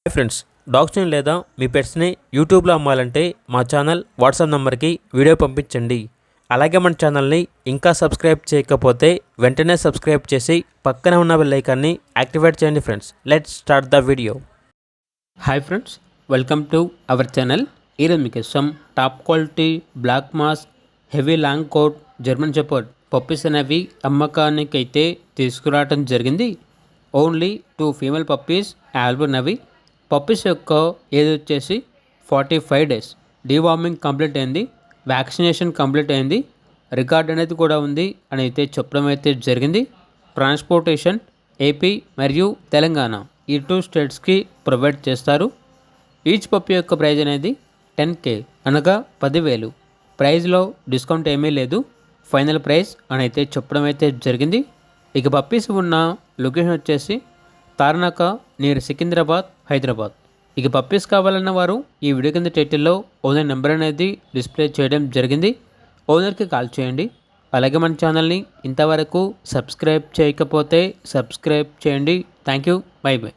Hi friends, డాగ్స్ని లేదా మీ పెట్స్ని యూట్యూబ్లో అమ్మాలంటే మా ఛానల్ వాట్సాప్ నెంబర్కి వీడియో పంపించండి. అలాగే మన ఛానల్ని ఇంకా సబ్స్క్రైబ్ చేయకపోతే వెంటనే సబ్స్క్రైబ్ చేసి పక్కనే ఉన్న బెల్ ఐకాన్ని యాక్టివేట్ చేయండి. Friends, let's start the video. Hi friends, welcome to our channel. ఈరోజు మీకు ఇష్టం top quality black mass heavy long coat German shepherd puppies అనేవి అమ్మకానికి అయితే తీసుకురావడం జరిగింది. ఓన్లీ 2 ఫీమేల్ పప్పీస్ అవైలబుల్ ఉన్నవి. పప్పీస్ యొక్క ఏజ్ వచ్చేసి 45 డేస్. డీవార్మింగ్ కంప్లీట్ అయింది, వ్యాక్సినేషన్ కంప్లీట్ అయింది, రికార్డ్ అనేది కూడా ఉంది అని అయితే చెప్పడం అయితే జరిగింది. ట్రాన్స్పోర్టేషన్ ఏపీ మరియు తెలంగాణ ఈ 2 స్టేట్స్కి ప్రొవైడ్ చేస్తారు. ఈచ్ పప్పీ యొక్క ప్రైజ్ అనేది 10K అనగా 10,000. ప్రైజ్లో డిస్కౌంట్ ఏమీ లేదు, ఫైనల్ ప్రైస్ అని అయితే చెప్పడం అయితే జరిగింది. ఇక పప్పీస్ ఉన్న లొకేషన్ వచ్చేసి తార్నాక నియర్ సికింద్రాబాద్, హైదరాబాద్. ఇక పప్పీస్ కావాలన్న వారు ఈ వీడియో కింద టైటిల్లో ఓనర్ నెంబర్ అనేది డిస్ప్లే చేయడం జరిగింది. ఓనర్కి కాల్ చేయండి. అలాగే మన ఛానల్ని ఇంతవరకు సబ్స్క్రైబ్ చేయకపోతే సబ్స్క్రైబ్ చేయండి. Thank you, by by.